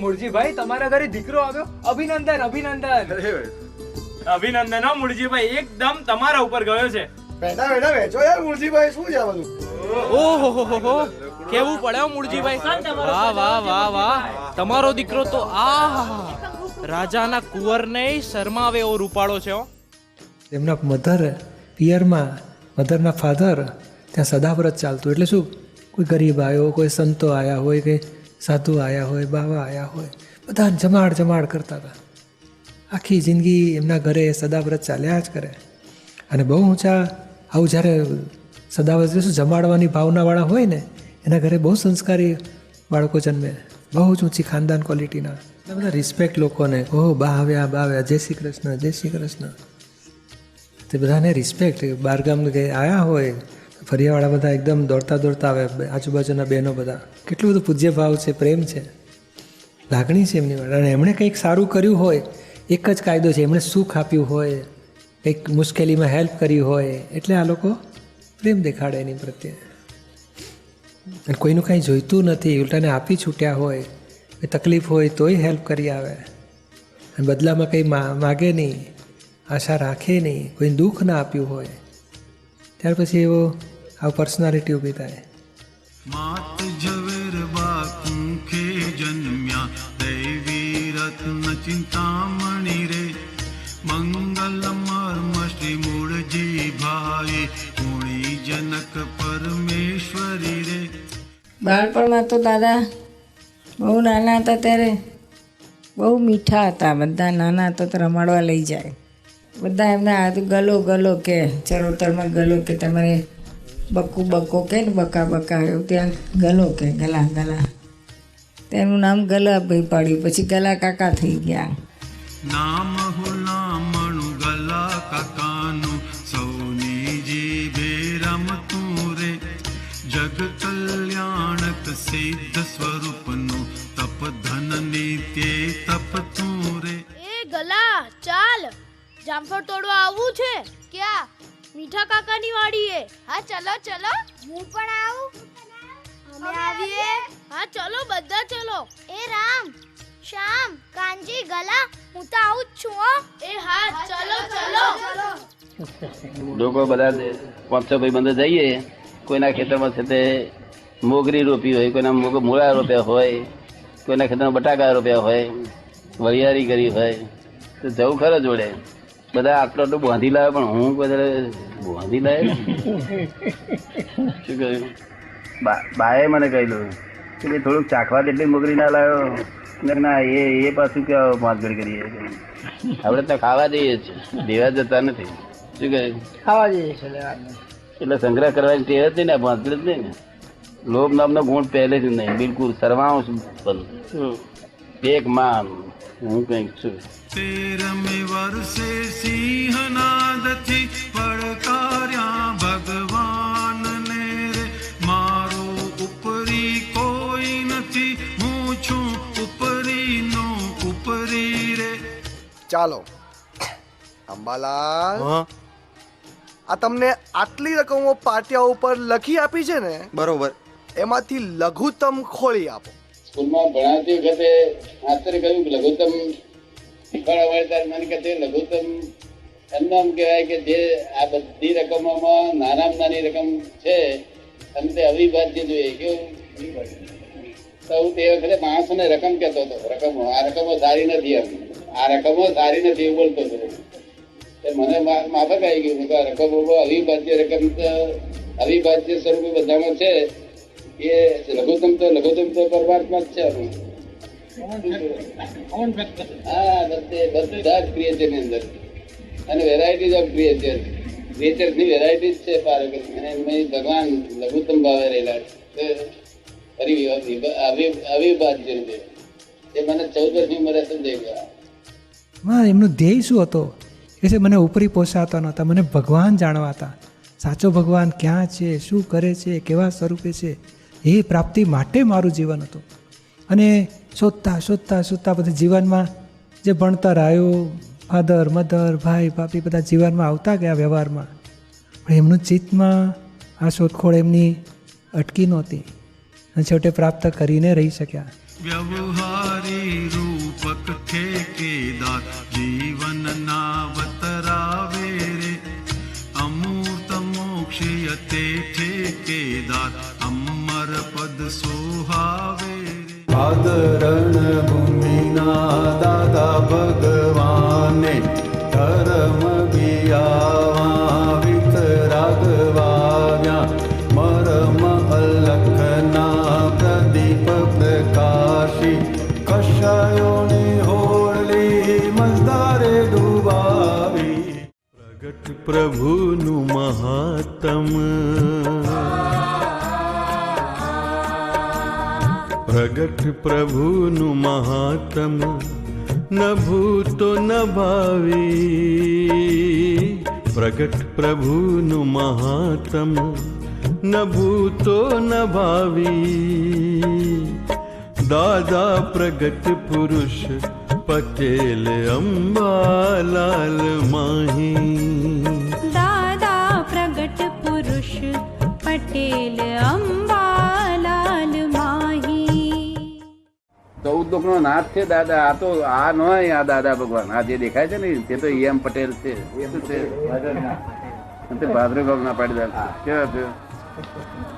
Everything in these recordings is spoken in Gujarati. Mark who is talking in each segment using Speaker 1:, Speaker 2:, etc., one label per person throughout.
Speaker 1: મૂળજીભાઈ, તમારા ઘરે દીકરો આવ્યો. અભિનંદન, અભિનંદન.
Speaker 2: અભિનંદન હો મૂળજીભાઈ, એકદમ તમારા ઉપર ગયો છે.
Speaker 3: પેડા વેડા વેચો યાર મૂળજીભાઈ, શું છે આ બધું?
Speaker 4: ઓહો કેવું પડે મૂળજીભાઈ. વાહ વાહ વાહ વાહ, તમારો દીકરો તો રાજાના કુંવરને શરમાવે એવો રૂપાળો છે.
Speaker 5: એમના મધર પિયરમાં, મધરના ફાધર ત્યાં સદાવ્રત ચાલતું. એટલે શું, કોઈ ગરીબ આવ્યો, કોઈ સંતો આવ્યા હોય, કે સાધુ આવ્યા હોય, બાવા આવ્યા હોય, બધા જમાડ કરતા હતા. આખી જિંદગી એમના ઘરે સદાવ્રત ચાલ્યા જ કરે. અને બહુ ઊંચા આવું જ્યારે સદાવ્રત શું જમાડવાની ભાવનાવાળા હોય ને, એના ઘરે બહુ સંસ્કારી બાળકો જન્મે, બહુ જ ઊંચી ખાનદાન ક્વોલિટીના. બધા રિસ્પેક્ટ લોકોને, ઓહ બા આવ્યા, જય શ્રી કૃષ્ણ, જય શ્રી કૃષ્ણ. તે બધાને રિસ્પેક્ટ. બહારગામ આવ્યા હોય, ફરિયાવાળા બધા એકદમ દોડતા આવે, આજુબાજુના બહેનો બધા. કેટલું બધું પૂજ્ય ભાવ છે, પ્રેમ છે, લાગણી છે એમની. અને એમણે કંઈક સારું કર્યું હોય, એક જ કાયદો છે, એમણે સુખ આપ્યું હોય, કંઈક મુશ્કેલીમાં હેલ્પ કરી હોય, એટલે આ લોકો પ્રેમ દેખાડે એની પ્રત્યે. અને કોઈનું કાંઈ જોઈતું નથી, ઉલટાને આપી છૂટ્યા હોય, કંઈ તકલીફ હોય તોય હેલ્પ કરી આવે. અને બદલામાં કંઈ માગે નહીં, આશા રાખે નહીં, કોઈ દુઃખ ના આપ્યું હોય, ત્યાર પછી એવો આ પર્સનાલિટી ઊભી થાય.
Speaker 6: માત ઝવેર બાકુંખે જન્મ્યા દૈવી રત્ન ચિંતામણી રે મંગલ મર્મ શ્રી મૂળજી ભાઈ મૂળી જનક પરમેશ્વરી રે.
Speaker 7: બાળપણમાં તો દાદા બહુ નાના હતા ત્યારે બહુ મીઠા હતા. બધા નાના હતા તો રમાડવા લઈ જાય. બધા એમના ગલો કે ચરોતરમાં ગલો કે તમારે બક્કો કે ને બકા એવું ત્યાં ગલો કે ગલા તેનું નામ ગલાભાઈ પાડ્યું. પછી ગલા કાકા થઈ ગયા.
Speaker 6: નામ હુલામણું ગલા કાકાનું સૌની જીભે રમતું રે જગ કલ્યાણક સિદ્ધ સ્વરૂપનું તપ ધન નિત્ય તપતું રે.
Speaker 8: એ ગલા ચાલ, જામફળ તોડવા આવવું છે. ક્યાં? મીઠા કાકાની વાડીએ. હા ચલો ચલો. હું પણ આવું. અમે આવીએ. હા ચલો, બધા ચલો. એ રામ, શ્યામ, કાંજી, ગલા, હું તો આવું જ છું હો. એ હા ચલો ચલો.
Speaker 9: લોકો બધા 500 ભાઈબંધો જઈએ. કોઈના ખેતરમાં છે તે મોગરી રોપી હોય, કોઈના મૂળા રોપ્યા હોય, કોઈના ખેતરમાં બટાકા રોપ્યા હોય, વરિયાળી કરી હોય, તો જવું ખરો જોડે. બધા આટલું બાંધી લાવે, પણ હું બધા બાંધી લાવે. શું કહ્યું? બાએ મને કહેલું કે ભાઈ થોડુંક ચાખવા તેટલી મોગરી ના લાવ્યો. ના, એ પાછું કેવા પાંચગડ કરીએ. આપણે તો ખાવા જઈએ છીએ, દેવા જતા નથી. શું કહ્યું?
Speaker 1: ખાવા જઈએ છે.
Speaker 9: એટલે સંગ્રહ કરવાની ટેવ જ નહીં ને, પાંચગડ જ નહીં ને. લોભ નામનો ગુણ પહેલે જ નહીં, બિલકુલ સર્વાંશ બંધ. એક માન હું કંઈક છું.
Speaker 6: 13મે વર્ષે સિંહનાદથી પડકાર્યા ભગવાનને રે મારો ઉપરી કોઈ નથી, હું છું ઉપરીનો ઉપરી રે.
Speaker 3: ચાલો અંબાલાલ, આ તમને આટલી રકમો પાટિયા ઉપર લખી આપી છે ને,
Speaker 10: બરોબર,
Speaker 3: એમાંથી લઘુત્તમ ખોળી આપો.
Speaker 9: સ્કૂલમાં ભણાવતી વખતે માસ્તરે કહ્યું કે લઘુત્તમ શીખવાડવા ત્યારે મને કહે લઘુત્તમ એમ નામ કહેવાય કે જે આ બધી રકમોમાં નાનામાં નાની રકમ છે અને તે અવિભાજ્ય જોઈએ. કેવું? તો હું તે વખતે માણસોને રકમ કહેતો હતો. રકમો, આ રકમો સારી નથી, એમ આ રકમો સારી નથી એવું બોલતો હતો. મને માફક આવી ગયું કે રકમો અવિભાજ્ય રકમ અવિભાજ્ય સ્વરૂપે બધામાં છે. એ લઘુત્તમ તો પરમાત્મા જ છે. હા, બધા જ ક્રિએચર ની અંદર અને વેરાયટીઝ ઓફ ક્રિએચર, ક્રિએચર ની વેરાયટી જ છે. ભગવાન લઘુત્તમ ભાવે રહેલા અવિભાજ્ય રીતે. એ મને 14 વર્ષની ઉંમરે સમજાઈ ગયા.
Speaker 5: હા, એમનો ધ્યેય શું હતો? એ છે મને ઉપરી પોસાતા નહોતા, મને ભગવાન જાણવા હતા. સાચો ભગવાન ક્યાં છે, શું કરે છે, કેવા સ્વરૂપે છે, એ પ્રાપ્તિ માટે મારું જીવન હતું. અને શોધતા પછી જીવનમાં જે ભણતર આવ્યું, ફાધર મધર ભાઈ ભાભી બધા જીવનમાં આવતા ગયા વ્યવહારમાં, પણ એમનું ચિત્તમાં આ શોધખોળ એમની અટકી નહોતી અને છેવટે પ્રાપ્ત કરીને રહી શક્યા.
Speaker 6: વ્યવહારી રૂપક ઠેકેદાર જીવનના વતરાવે રે અમૂર્ત મોક્ષયતે ઠેકેદાર અમર પદ સોહાવે રે
Speaker 10: આદરણ ભૂમિના દાદા ભગવાને ધર્મ બિયાવા વિતરાગવાવ્યા મરમ અલખના પ્રદીપ પ્રકાશી કશાયોની હોળી મંદારે ડુબાવી પ્રગટ પ્રભુનું મહાત્મ પ્રગટ પ્રભુનું મહાત્મ ન ભૂતો ન ભાવી પ્રગટ પ્રભુનું મહાત્મ ન ભૂતો ન ભાવી દાદા પ્રગટ પુરુષ પટેલ અંબાલાલ માહી
Speaker 11: દાદા પ્રગટ પુરુષ પટેલ અંબાલાલ માહી
Speaker 9: 14 લોકનો નાથ છે દાદા. આ તો આ ન હોય, આ દાદા ભગવાન આ જે દેખાય છે ને તે તો એમ પટેલ છે. એ શું છે? ભાદરો ગામ ના પાડીદાર કેવા છે?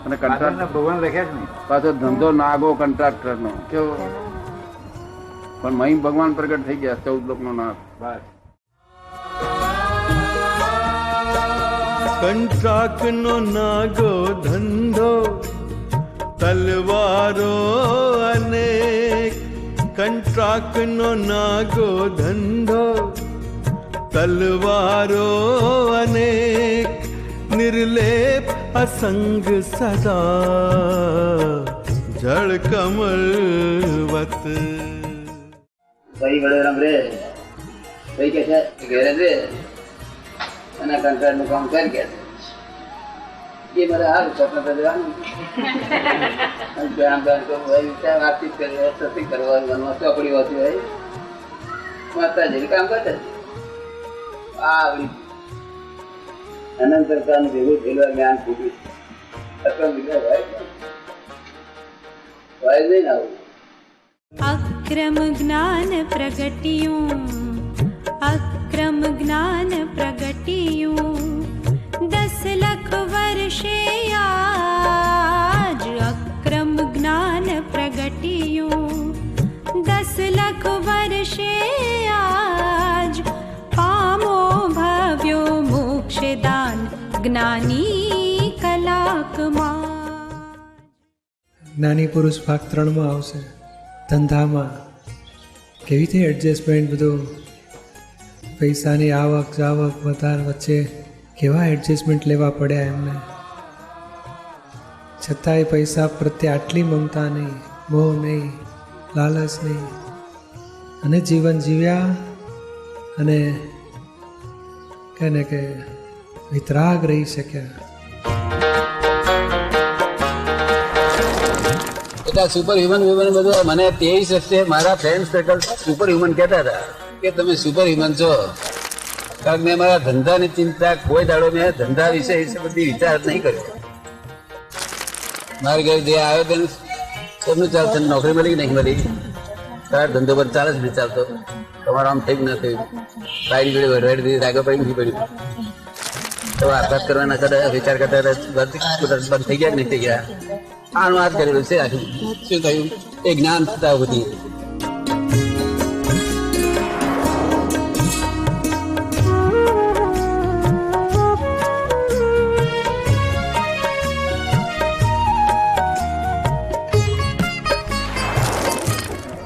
Speaker 9: અને કંટ્રાક્ટર ભગવાન લખ્યા છે પાછો ધંધો નાગો કોન્ટ્રાક્ટર નો કેવો. પણ મહિમ ભગવાન પ્રગટ થઈ ગયા 14 લોકનો નાથ.
Speaker 10: કંટ્રાક નો નાગો ધંધો તલવારો અનેક કંટ્રાક નો નાગો ધંધો તલવારો અનેક નિર્લેપ અસંગ સદા જળ કમલવત
Speaker 9: ભાઈ વડોદરા રે ભાઈ કે છે ઘેરે રે અને કંટ્રાક્ટ નું કામ કરી ગયા એ મારે સારું સ્વતંત્ર જવાનું વાતચીત કરી સતી કરવાનું ચોપડી વાંચી હોય માતાજી કામ કરતા આ આવડી અનંત સરકારનું ભેગું થયેલું જ્ઞાન ખૂટ્યું હોય નહીં ને આવું
Speaker 11: અક્રમ જ્ઞાન પ્રગટ્યું અક્રમ જ્ઞાન પ્રગટ્યું 10 લાખ વર્ષે આજ અક્રમ જ્ઞાન પ્રગટ્યું 10 લાખ વર્ષે આજ પામો ભવ્યો મોક્ષદાન જ્ઞાની કલાકમાં.
Speaker 5: જ્ઞાની પુરુષ ભાગ 3 માં આવશે. ધંધામાં કેવી રીતે એડજસ્ટમેન્ટ, બધું પૈસાની આવક જાવક વધાર વચ્ચે કેવા એડજસ્ટમેન્ટ લેવા પડ્યા એમને. છતાંય પૈસા પ્રત્યે આટલી મમતા નહીં, મોહ નહીં, લાલચ નહીં, અને જીવન જીવ્યા અને કહે ને કે વિતરાગ રહી શક્યા.
Speaker 9: એટલે સુપર હ્યુમન બધું મને 23 વર્ષે મારા ફ્રેન્ડ સર્કલ સુપર હ્યુમન કહેતા હતા કે તમે સુપર હ્યુમન છો. કારણ મેં મારા ધંધાની ચિંતા કોઈ દાડો મેં ધંધા વિશે બધી વિચાર નહીં કર્યો. મારે ઘરે જે આવ્યો તેને કેમનું ચાલશે, નોકરી મળી કે નહીં મળી, તારા ધંધો પર ચાલે જ નહીં ચાલતો, તમારું આમ થયું ના થયું, બાયરી જોડે વરવાડી દીધી, રાગો પડી નથી પડ્યું, તો આપઘાત કરવાના કદાચ વિચાર કરતા બંધ થઈ ગયા કે નહીં થઈ ગયા. આનું હાથ કરેલું છે. આખું શું થયું એ જ્ઞાન થતા બધી.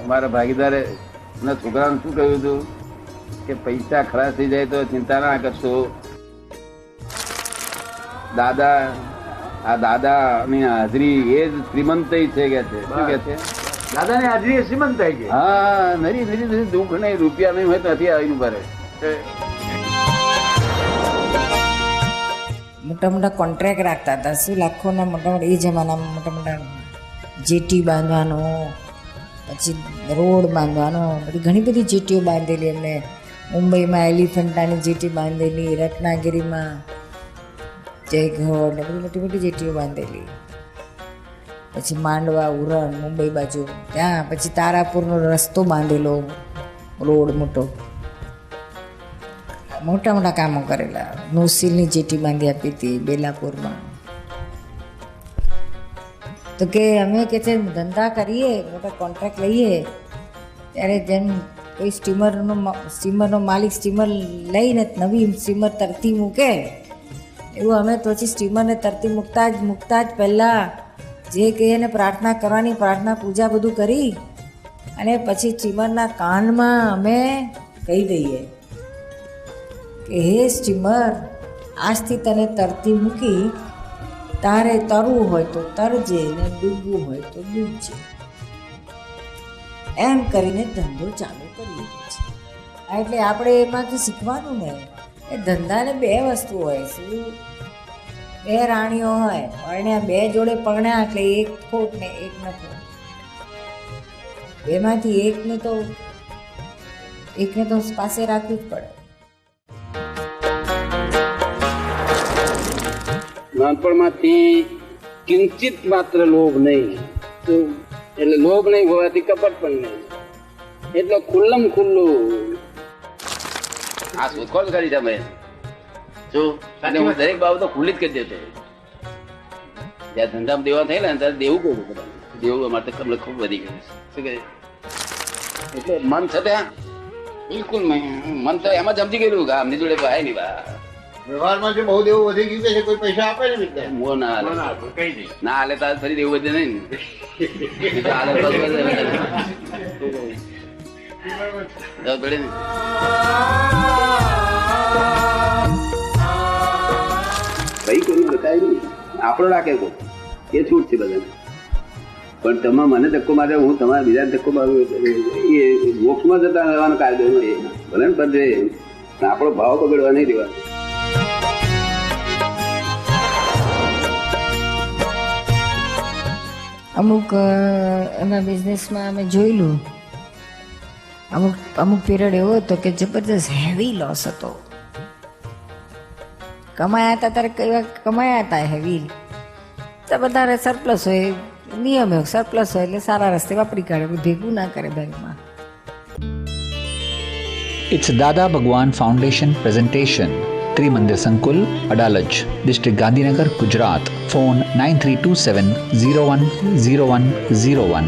Speaker 9: મારા ભાગીદારે ના છોકરાને શું કહ્યું હતું કે પૈસા ખલાસ થઈ જાય તો ચિંતા ના કરશો. દાદા આ દાદા ની હાજરી એ જ શ્રીમંતાઈ છે કે છે. શું કે છે? દાદા ની હાજરી એ શ્રીમંતાઈ છે. હા, નરી નરી નરી દુઃખ નહીં, રૂપિયા નહીં હોય તો નથી આવીને ભરે.
Speaker 7: મોટા મોટા કોન્ટ્રાક્ટ રાખતા હતા. શું લાખોના મોટા મોટા એ જમાનામાં મોટા મોટા જેટી બાંધવાનો, પછી રોડ બાંધવાનો, બધી ઘણી બધી જેટીઓ બાંધેલી એમને. મુંબઈમાં એલિફન્ટાની જેટી બાંધેલી, રત્નાગીરીમાં જયગઢ ને બધી મોટી મોટી જેટીઓ બાંધેલી. પછી માંડવા ઉરણ મુંબઈ બાજુ, ત્યાં પછી તારાપુરનો રસ્તો બાંધેલો, રોડ મોટો, મોટા મોટા કામો કરેલા. નોસીલની જેટી બાંધી આપી હતી બેલાપુરમાં. તો કે અમે કે છે ધંધા કરીએ, મોટા કોન્ટ્રાક્ટ લઈએ, ત્યારે જેમ કોઈ સ્ટીમરનો માલિક સ્ટીમર લઈને નવી સ્ટીમર તરતી મૂકે એવું અમે તો પછી સ્ટીમરને તરતી મૂકતા જ પહેલાં જે કહીએ ને પ્રાર્થના કરવાની, પ્રાર્થના પૂજા બધું કરી અને પછી સ્ટીમરના કાનમાં અમે કહી દઈએ કે હે સ્ટીમર, આજથી તને તરતી મૂકી, તારે તરવું હોય તો તરજે ને ડૂબવું હોય તો ડૂબજે. એમ કરીને ધંધો ચાલુ કરીએ છીએ. એટલે આપણે એમાંથી શીખવાનું ને, એ ધંધાને બે વસ્તુ હોય. શું? બે રાણીઓ હોય, પરણ્યા, બે જોડે પરણ્યા એટલે એક ખોટ ને એક ન ખોટ. બેમાંથી એકને તો પાસે રાખવી જ પડે.
Speaker 9: નાનપણમાંથી કિંચિત માત્ર લોભ નહીં, એટલે લોભ નહીં હોવાથી કપટ પણ નહીં, એટલે ખુલ્લમ ખુલ્લું આ શોધખોળ કરી તમે શું. અને હું દરેક બાબતો ખુલ્લી જ કરી દેતો. જ્યાં ધંધામાં દેવા થયેલા ને ત્યારે દેવું કહું બધા, દેવું અમારે તો કમલે ખૂબ વધી ગયું. શું કહે? એટલે મન છે ત્યાં બિલકુલ મન તો એમાં જ સમજી ગયેલું કે આમની જોડે ભાઈ નહીં બા.
Speaker 12: વ્યવહારમાં જો બહુ દેવું વધી ગયું છે, કોઈ પૈસા આપે ને
Speaker 9: મો ના હાલે, ના હાલે તારે ફરી દેવું વધે નહીં ને. ભાઈ કોઈનું બતાય નહીં, આપણો રાખે કોઈ એ છૂટ છે બધાને. પણ તમે મને ધક્કો માર્યો, હું તમારા બીજા ધક્કો મારું, એ મોક્ષમાં જતા રહેવાનો કાયદો નહીં. ભલે ને બધે આપણો ભાવ બગડવા નહીં દેવાનો.
Speaker 7: અમુક એના બિઝનેસમાં અમે જોયેલું, અમુક પીરિયડ એવો હતો કે જબરદસ્ત હેવી લોસ હતો. કમાયા હતા ત્યારે કઈ વાર કમાયા હતા હેવી, તો વધારે સરપ્લસ હોય, નિયમ હોય સરપ્લસ હોય એટલે સારા રસ્તે વાપરી કાઢે, ભેગું ના કરે બેંકમાં.
Speaker 13: It's Dada Bhagwan Foundation presentation. Trimandir Sankul, Adalaj, District Gandhinagar, Gujarat. Phone 9327 010101.